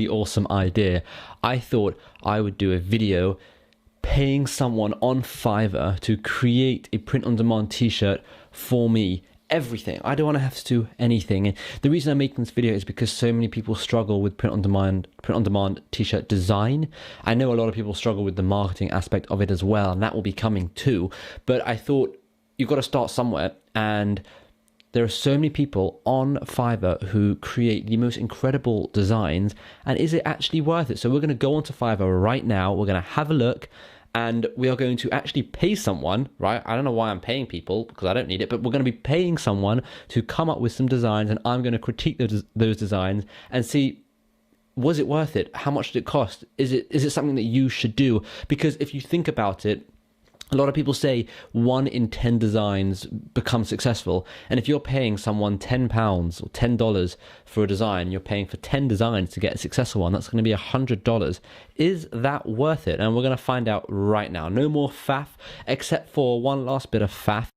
really awesome idea. I thought I would do a video paying someone on Fiverr to create a print-on-demand t-shirt for me. Everything. I don't want to have to do anything. And the reason I'm making this video is because so many people struggle with print-on-demand t-shirt design. I know a lot of people struggle with the marketing aspect of it as well, and that will be coming too. But I thought you've got to start somewhere, and there are so many people on Fiverr who create the most incredible designs, and is it actually worth it? So we're going to go onto Fiverr right now. We're going to have a look, and we are going to actually pay someone, right? I don't know why I'm paying people because I don't need it, but we're going to be paying someone to come up with some designs, and I'm going to critique those designs and see, was it worth it? How much did it cost? Is it something that you should do? Because if you think about it, a lot of people say 1 in 10 designs become successful. And if you're paying someone £10 or $10 for a design, you're paying for 10 designs to get a successful one, that's going to be $100. Is that worth it? And we're going to find out right now. No more faff, except for one last bit of faff.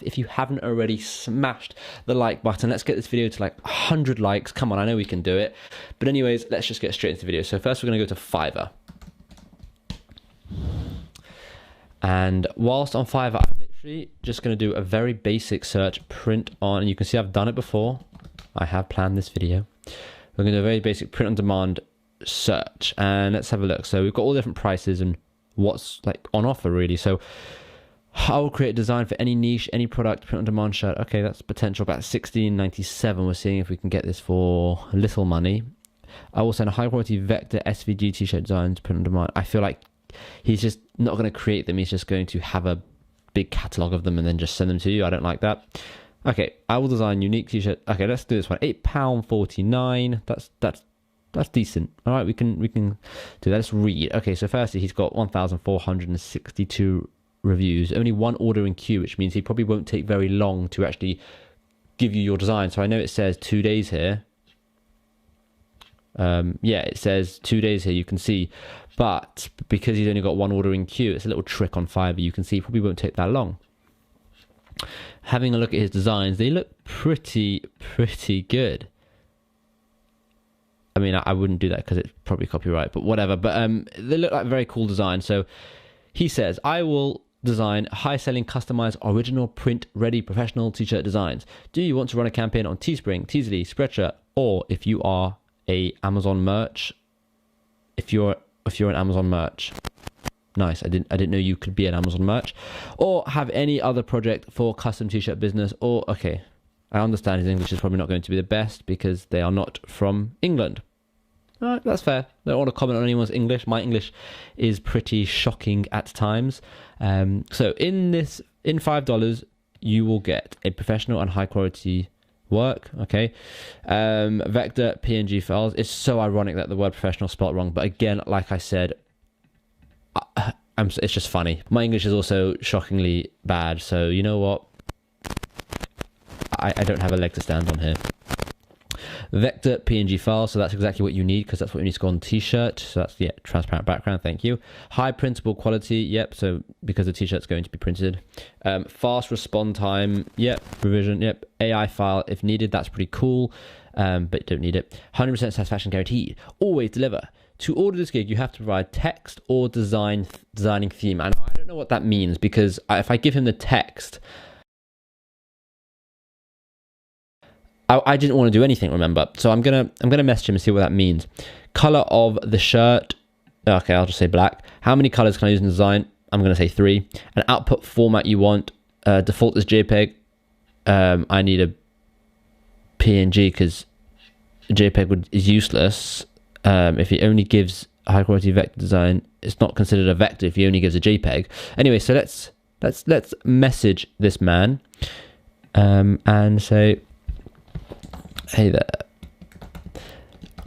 If you haven't already smashed the like button, let's get this video to like 100 likes. Come on, I know we can do it. But anyways, let's just get straight into the video. So first we're going to go to Fiverr. And whilst on Fiverr, I'm literally just going to do a very basic search, print on, and you can see I've done it before. I have planned this video. We're going to do a very basic print on demand search, and let's have a look. So we've got all the different prices and what's like on offer really. So I will create a design for any niche, any product, print on demand shirt. Okay, that's potential about $16.97. We're seeing if we can get this for little money. I will send a high quality vector SVG t-shirt designs, print on demand. I feel like he's just not going to create them. He's just going to have a big catalog of them and then just send them to you. I don't like that. Okay, I will design unique t-shirt. Okay, let's do this one. £8.49. That's decent. All right, we can do that. Let's read. Okay, so firstly, he's got 1,462 reviews. Only one order in queue, which means he probably won't take very long to actually give you your design. So I know it says 2 days here. Yeah, it says 2 days here, you can see, but because he's only got one order in queue, it's a little trick on Fiverr. You can see probably won't take that long. Having a look at his designs, they look pretty good. I mean, I wouldn't do that because it's probably copyright, but whatever. But they look like very cool designs. So he says, I will design high-selling, customized, original, print-ready, professional t-shirt designs. Do you want to run a campaign on Teespring, Teasly, Spreadshirt, or if you are a Amazon merch, if you're an Amazon merch, nice. I didn't know you could be an Amazon merch, or have any other project for custom t-shirt business. Or okay, I understand his English is probably not going to be the best because they are not from England. All right, that's fair. I don't want to comment on anyone's English. My English is pretty shocking at times. So in $5 you will get a professional and high quality work. Okay, vector PNG files. It's so ironic that the word professional spelled wrong, but again, like I said, it's just funny. My English is also shockingly bad, so you know what, I don't have a leg to stand on here. Vector PNG file, so that's exactly what you need because that's what you need to go on the t-shirt. So that's, yeah, transparent background, thank you. High printable quality, yep, so because the t-shirt's going to be printed. Fast respond time, yep. Revision, yep. AI file if needed, that's pretty cool, but you don't need it. 100% satisfaction guaranteed, always deliver. To order this gig, you have to provide text or designing theme. And I don't know what that means because if I give him the text, I didn't want to do anything, remember? So I'm gonna message him and see what that means. Color of the shirt. Okay, I'll just say black. How many colors can I use in the design? I'm gonna say 3. An output format you want. Default is JPEG. I need a PNG because JPEG is useless. If he only gives high quality vector design, it's not considered a vector if he only gives a JPEG. Anyway, so let's message this man and say, hey there,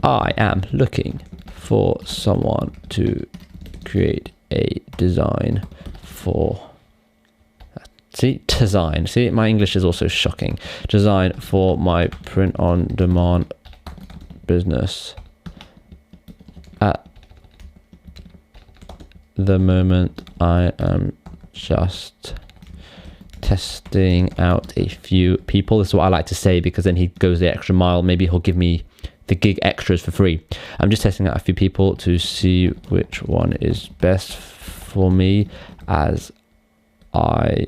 I am looking for someone to create a design for, see, my English is also shocking. Design for my print on demand business. At the moment, I am just testing out a few people. This is what I like to say, because then he goes the extra mile. Maybe he'll give me the gig extras for free. I'm just testing out a few people to see which one is best for me, as I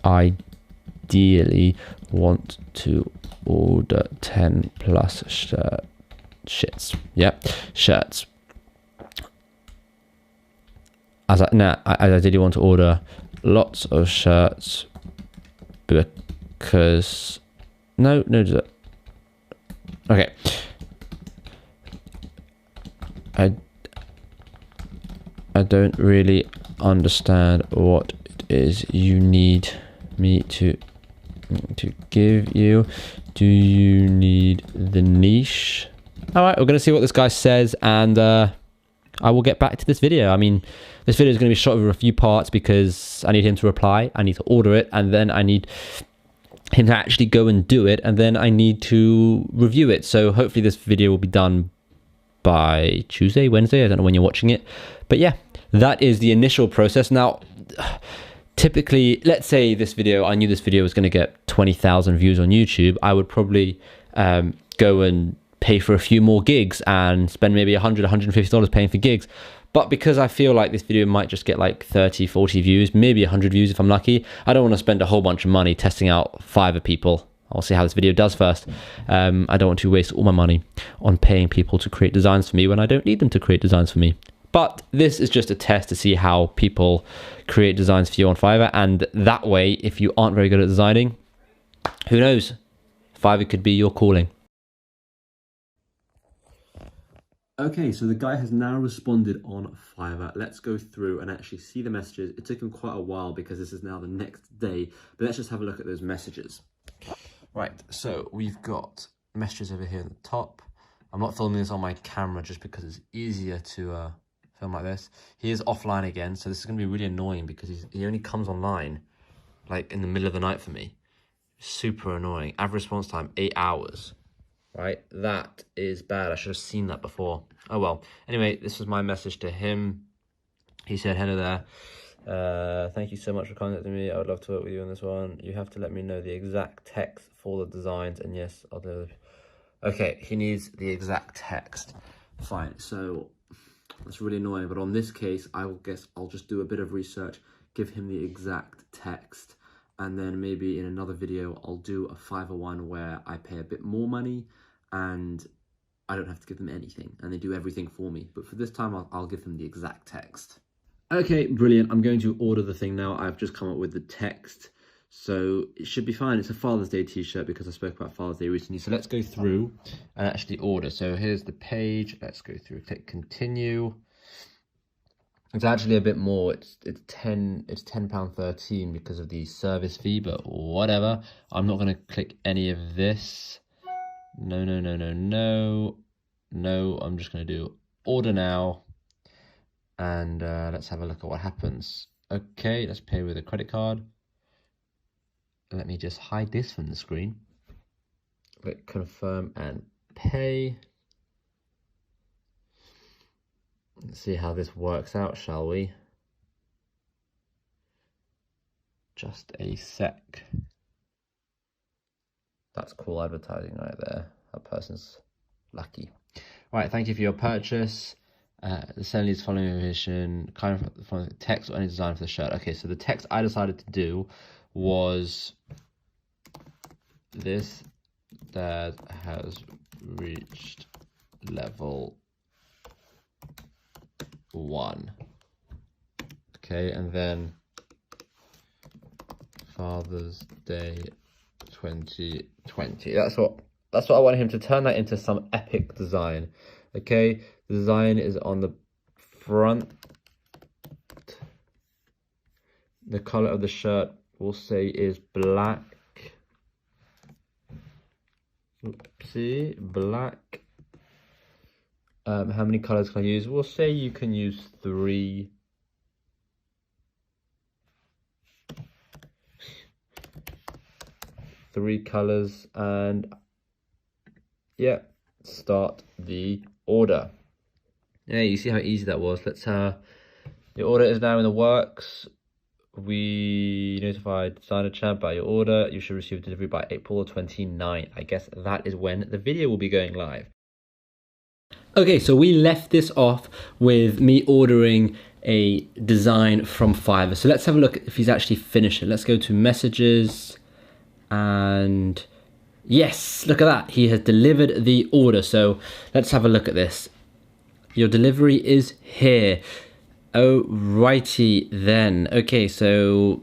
ideally want to order 10 plus shirts. As I ideally want to order lots of shirts, because okay. I don't really understand what it is you need me to give you. Do you need the niche? All right, we're gonna see what this guy says, and I will get back to this video. I mean, this video is going to be shot over a few parts because I need him to reply, I need to order it, and then I need him to actually go and do it, and then I need to review it. So hopefully this video will be done by Tuesday, Wednesday, I don't know when you're watching it. But yeah, that is the initial process. Now, typically, let's say this video, I knew this video was going to get 20,000 views on YouTube, I would probably go and pay for a few more gigs and spend maybe $100, $150 paying for gigs. But because I feel like this video might just get like 30, 40 views, maybe 100 views if I'm lucky, I don't want to spend a whole bunch of money testing out Fiverr people. I'll see how this video does first. I don't want to waste all my money on paying people to create designs for me when I don't need them to create designs for me. But this is just a test to see how people create designs for you on Fiverr. And that way, if you aren't very good at designing, who knows? Fiverr could be your calling. Okay, so the guy has now responded on Fiverr. Let's go through and actually see the messages. It took him quite a while because this is now the next day, but let's just have a look at those messages. Right, so we've got messages over here at the top. I'm not filming this on my camera just because it's easier to film like this. He is offline again, so this is going to be really annoying because he only comes online like in the middle of the night for me. Super annoying. Average response time, 8 hours. Right, that is bad. I should have seen that before. Oh well. Anyway, this was my message to him. He said, hello there. Thank you so much for contacting me. I would love to work with you on this one. You have to let me know the exact text for the designs, and yes, I'll do it. Okay, he needs the exact text. Fine, so that's really annoying, but on this case, I guess I'll just do a bit of research, give him the exact text, and then maybe in another video, I'll do a Fiverr one where I pay a bit more money and I don't have to give them anything and they do everything for me. But for this time, I'll give them the exact text. Okay, brilliant. I'm going to order the thing now. I've just come up with the text, so it should be fine. It's a Father's Day t-shirt because I spoke about Father's Day recently. So let's go through and actually order. So here's the page. Let's go through, click continue. It's actually a bit more. It's £10.13 because of the service fee, but whatever. I'm not going to click any of this. No. I'm just going to do order now, and let's have a look at what happens. Okay, let's pay with a credit card. Let me just hide this from the screen. Click confirm and pay. Let's see how this works out, shall we? Just a sec. That's cool advertising right there. That person's lucky. All right, thank you for your purchase. The seller needs following information, kind of from the text or any design for the shirt. Okay, so the text I decided to do was this: dad has reached level 1. Okay, and then Father's Day 2020. That's what I wanted him to turn that into, some epic design. Okay, the design is on the front. The color of the shirt we'll say is black. Oopsie, black. How many colors can I use? We'll say you can use 3. Three colors, and yeah, start the order. Yeah, you see how easy that was. Let's the order is now in the works. We notified designer chat about your order. You should receive delivery by April 29th. I guess that is when the video will be going live. Okay, so we left this off with me ordering a design from Fiverr. So let's have a look if he's actually finished it. Let's go to messages, and yes, look at that. He has delivered the order. So let's have a look at this. Your delivery is here. Oh, righty then. Okay, so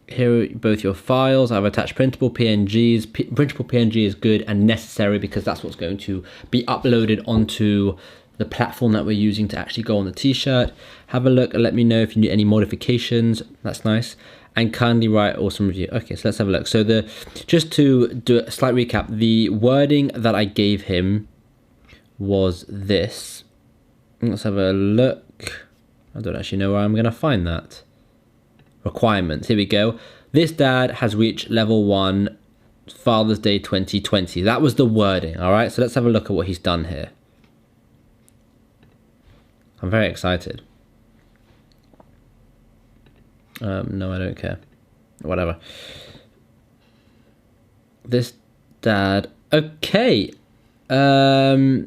here are both your files. I've attached printable PNGs. Printable PNG is good and necessary because that's what's going to be uploaded onto the platform that we're using to actually go on the t-shirt. Have a look and let me know if you need any modifications. That's nice. And kindly write awesome review. Okay, so let's have a look. So just to do a slight recap, the wording that I gave him was this. Let's have a look. I don't actually know where I'm gonna find that. Requirements, here we go. This dad has reached level 1, Father's Day 2020. That was the wording, all right? So let's have a look at what he's done here. I'm very excited. No, I don't care. Whatever. This dad, okay. All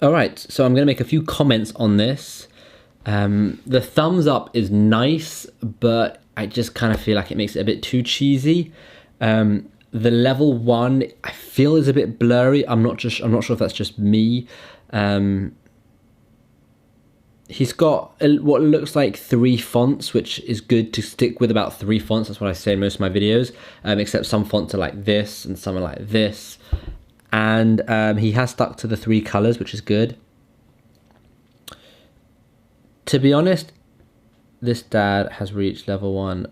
right, so I'm gonna make a few comments on this. The thumbs up is nice, but I just kind of feel like it makes it a bit too cheesy. The level 1 I feel is a bit blurry. I'm not sure if that's just me. He's got what looks like 3 fonts, which is good to stick with about 3 fonts. That's what I say in most of my videos, except some fonts are like this and some are like this. And he has stuck to the 3 colors, which is good. To be honest, this dad has reached level 1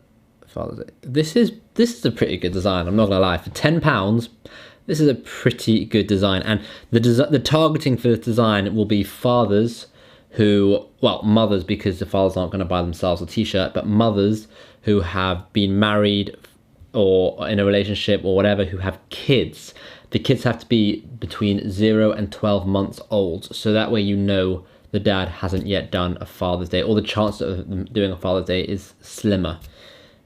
Father's Day. This is a pretty good design, I'm not gonna lie. For £10, this is a pretty good design. And the targeting for this design will be fathers who, well, mothers, because the fathers aren't gonna buy themselves a t-shirt, but mothers who have been married or in a relationship or whatever, who have kids. The kids have to be between 0 and 12 months old, so that way you know the dad hasn't yet done a Father's Day, or the chance of them doing a Father's Day is slimmer.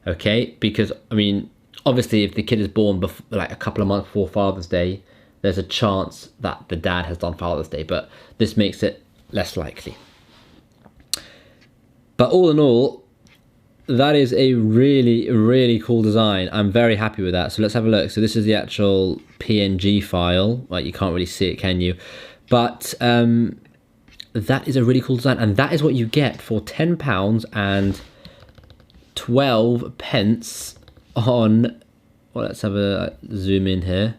Okay, because I mean, obviously, if the kid is born before, like a couple of months before Father's Day, there's a chance that the dad has done Father's Day, but this makes it less likely. But all in all, that is a really, really cool design. I'm very happy with that. So let's have a look. So this is the actual PNG file. Like, you can't really see it, can you? But that is a really cool design, and that is what you get for £10 and 12 pence on, well, let's have a zoom in here.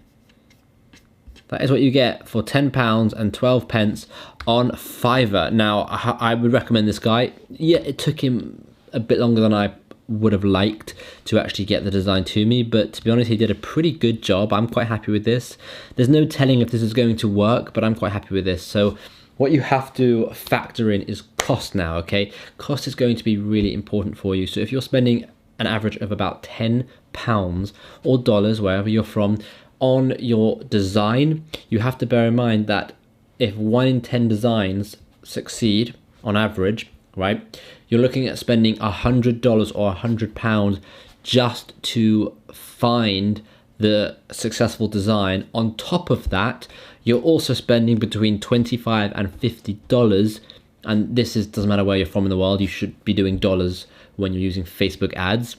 That is what you get for £10 and 12 pence on Fiverr. Now, I would recommend this guy. Yeah, it took him a bit longer than I would have liked to actually get the design to me, but to be honest, he did a pretty good job. I'm quite happy with this. There's no telling if this is going to work, but I'm quite happy with this. So what you have to factor in is cost now, okay? Cost is going to be really important for you. So if you're spending an average of about £10 or dollars, wherever you're from, on your design, you have to bear in mind that if 1 in 10 designs succeed on average, right, you're looking at spending $100 or £100 just to find the successful design. On top of that, you're also spending between $25 and $50, and this doesn't matter where you're from in the world, you should be doing dollars when you're using Facebook ads.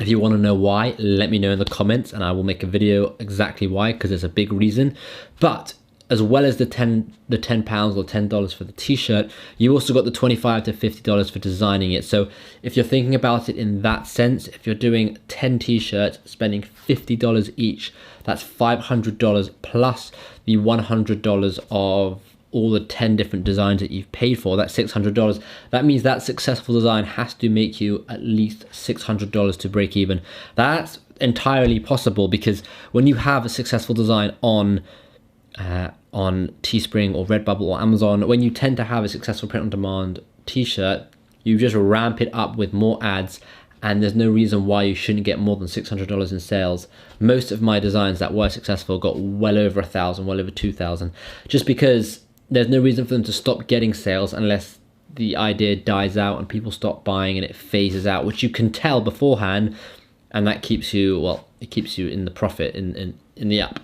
If you want to know why, let me know in the comments and I will make a video exactly why, because there's a big reason. But as well as the £10 or $10 for the t-shirt, you also got the $25 to $50 for designing it. So if you're thinking about it in that sense, if you're doing 10 t-shirts, spending $50 each, that's $500 plus the $100 of all the 10 different designs that you've paid for. That's $600. That means that successful design has to make you at least $600 to break even. That's entirely possible, because when you have a successful design on Teespring or Redbubble or Amazon, when you tend to have a successful print-on-demand t-shirt, you just ramp it up with more ads, and there's no reason why you shouldn't get more than $600 in sales. Most of my designs that were successful got well over 1,000, well over 2,000, just because there's no reason for them to stop getting sales unless the idea dies out and people stop buying and it phases out, which you can tell beforehand, and that keeps you, well, it keeps you in the profit in the app.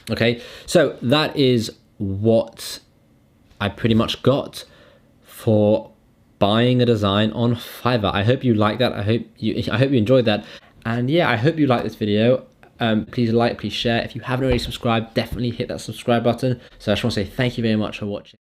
Okay, so that is what I pretty much got for buying a design on Fiverr. I hope you like that. I hope you enjoyed that. And yeah, I hope you like this video. Please like, please share. If you haven't already subscribed, definitely hit that subscribe button. So I just want to say thank you very much for watching.